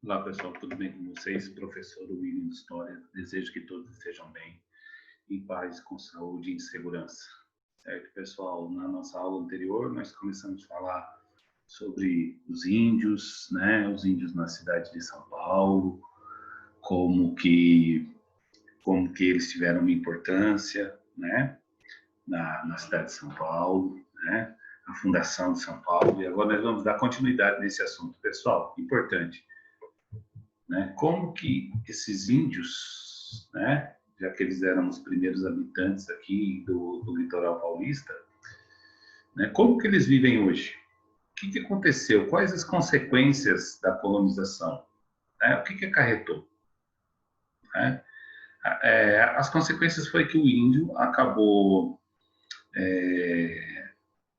Olá, pessoal, tudo bem com vocês? Professor William de História. Desejo que todos estejam bem, em paz, com saúde e em segurança. Certo, pessoal? Na nossa aula anterior, nós começamos a falar sobre os índios, né? Os índios na cidade de São Paulo, como que eles tiveram uma importância, né? Na cidade de São Paulo, né? A fundação de São Paulo. E agora nós vamos dar continuidade nesse assunto. Pessoal, importante, né? Como que esses índios, né, já que eles eram os primeiros habitantes aqui do litoral paulista, né, como que eles vivem hoje? O que aconteceu? Quais as consequências da colonização? Né? O que acarretou? Né? As consequências foi que o índio acabou,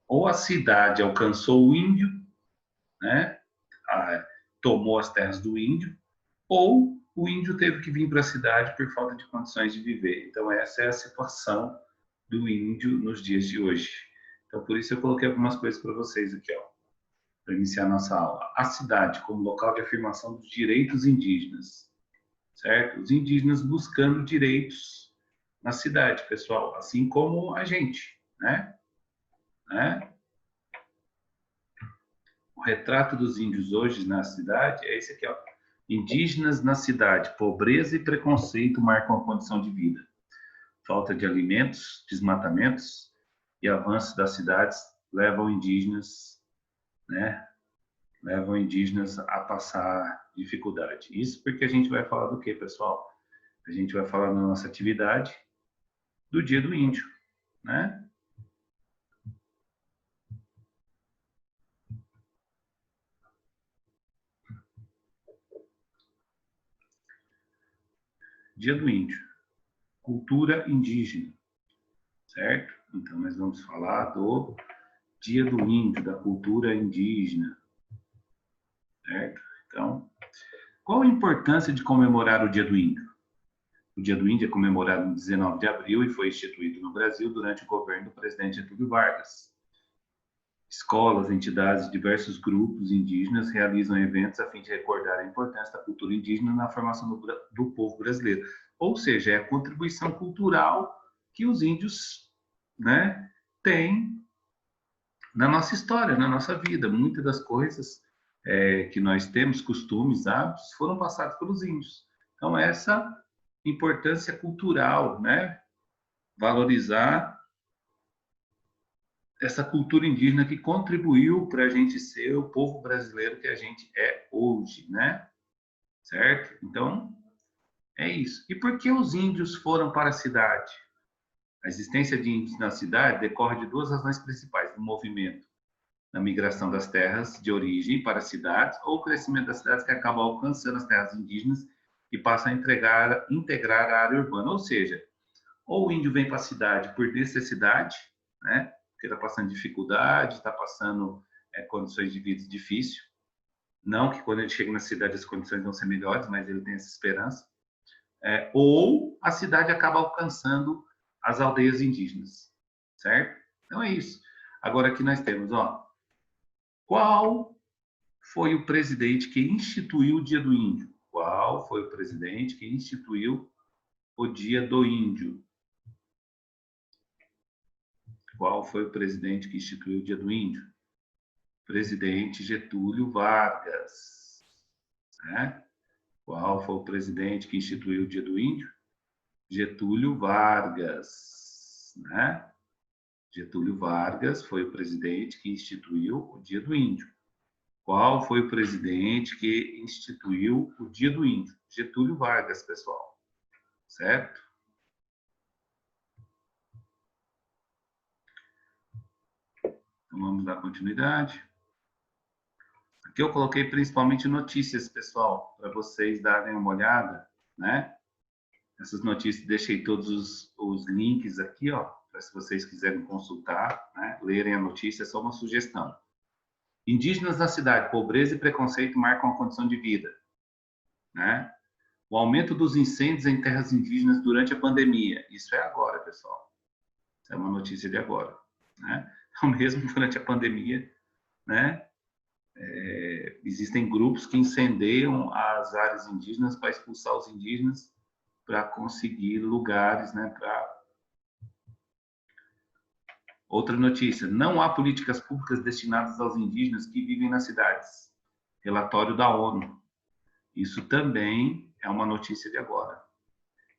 ou a cidade alcançou o índio, né, tomou as terras do índio, ou o índio teve que vir para a cidade por falta de condições de viver. Então, essa é a situação do índio nos dias de hoje. Então, por isso eu coloquei algumas coisas para vocês aqui, ó, para iniciar a nossa aula. A cidade como local de afirmação dos direitos indígenas, certo? Os indígenas buscando direitos na cidade, pessoal, assim como a gente, né? O retrato dos índios hoje na cidade é esse aqui, ó. Indígenas na cidade, pobreza e preconceito marcam a condição de vida. Falta de alimentos, desmatamentos e avanço das cidades levam indígenas, né, levam indígenas a passar dificuldade. Isso porque a gente vai falar do quê, pessoal? A gente vai falar na nossa atividade do Dia do Índio, né? Dia do Índio, cultura indígena, certo? Então nós vamos falar do Dia do Índio, da cultura indígena, certo? Então, qual a importância de comemorar o Dia do Índio? O Dia do Índio é comemorado em 19 de abril e foi instituído no Brasil durante o governo do presidente Getúlio Vargas. Escolas, entidades e diversos grupos indígenas realizam eventos a fim de recordar a importância da cultura indígena na formação do povo brasileiro. Ou seja, é a contribuição cultural que os índios, né, têm na nossa história, na nossa vida. Muitas das coisas que nós temos, costumes, hábitos, foram passados pelos índios. Então, essa importância cultural, né? Valorizar essa cultura indígena que contribuiu para a gente ser o povo brasileiro que a gente é hoje, né? Certo? Então, é isso. E por que os índios foram para a cidade? A existência de índios na cidade decorre de duas razões principais: o movimento da migração das terras de origem para as cidades ou o crescimento das cidades que acaba alcançando as terras indígenas e passa a integrar a área urbana. Ou seja, ou o índio vem para a cidade por necessidade, né? Porque está passando dificuldade, está passando condições de vida difíceis. Não que quando ele chega na cidade as condições vão ser melhores, mas ele tem essa esperança. Ou a cidade acaba alcançando as aldeias indígenas, certo? Então é isso. Agora aqui nós temos, ó, qual foi o presidente que instituiu o Dia do Índio? Qual foi o presidente que instituiu o Dia do Índio? Qual foi o presidente que instituiu o Dia do Índio? Presidente Getúlio Vargas. Né? Qual foi o presidente que instituiu o Dia do Índio? Getúlio Vargas. Né? Getúlio Vargas foi o presidente que instituiu o Dia do Índio. Qual foi o presidente que instituiu o Dia do Índio? Getúlio Vargas, pessoal. Certo? Então vamos dar continuidade. Aqui eu coloquei principalmente notícias, pessoal, para vocês darem uma olhada, né? Essas notícias, deixei todos os links aqui, ó, para se vocês quiserem consultar, né? Lerem a notícia, é só uma sugestão. Indígenas na cidade, pobreza e preconceito marcam a condição de vida, né? O aumento dos incêndios em terras indígenas durante a pandemia. Isso é agora, pessoal. Isso é uma notícia de agora, né? Então, mesmo durante a pandemia, né? existem grupos que incendeiam as áreas indígenas para expulsar os indígenas para conseguir lugares, né? Outra notícia: não há políticas públicas destinadas aos indígenas que vivem nas cidades. Relatório da ONU. Isso também é uma notícia de agora.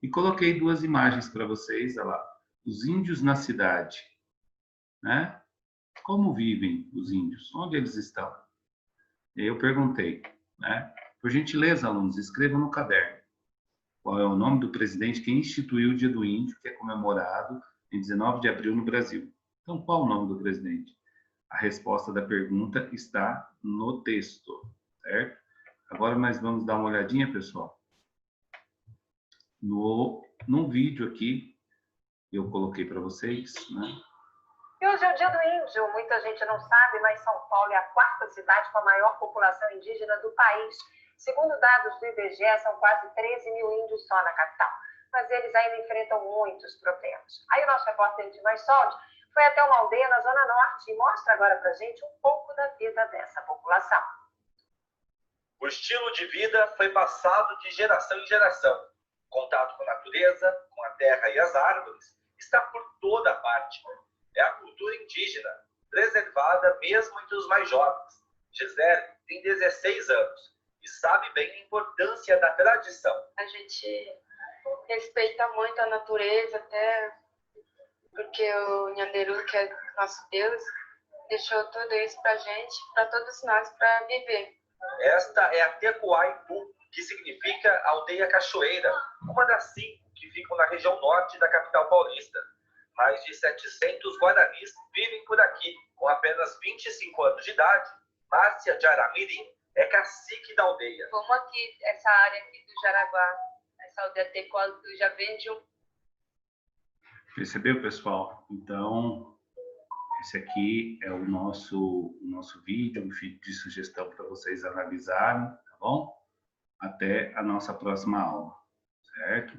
E coloquei duas imagens para vocês, olha lá. Os índios na cidade, né? Como vivem os índios? Onde eles estão? E aí eu perguntei, né? Por gentileza, alunos, escrevam no caderno qual é o nome do presidente que instituiu o Dia do Índio, que é comemorado em 19 de abril no Brasil. Então, qual o nome do presidente? A resposta da pergunta está no texto, certo? Agora nós vamos dar uma olhadinha, pessoal, num vídeo aqui eu coloquei para vocês, né? E hoje é o Dia do Índio. Muita gente não sabe, mas São Paulo é a quarta cidade com a maior população indígena do país. Segundo dados do IBGE, são quase 13 mil índios só na capital. Mas eles ainda enfrentam muitos problemas. Aí o nosso repórter Edmar Soldi foi até uma aldeia na Zona Norte e mostra agora pra gente um pouco da vida dessa população. O estilo de vida foi passado de geração em geração. O contato com a natureza, com a terra e as árvores está por toda parte. É a cultura indígena, preservada mesmo entre os mais jovens. Gisele tem 16 anos e sabe bem a importância da tradição. A gente respeita muito a natureza, até porque o Nhanderu, que é nosso Deus, deixou tudo isso pra gente, para todos nós, para viver. Esta é a Tecoaipu, que significa Aldeia Cachoeira, uma das 5 que ficam na região norte da capital paulista. Mais de 700 guaranis vivem por aqui. Com apenas 25 anos de idade, Márcia de Aramirim é cacique da aldeia. Como aqui, essa área aqui do Jaraguá, essa aldeia Tecoaipu já vem de um... Percebeu, pessoal? Então, esse aqui é o nosso vídeo, um vídeo de sugestão para vocês analisarem, tá bom? Até a nossa próxima aula, certo?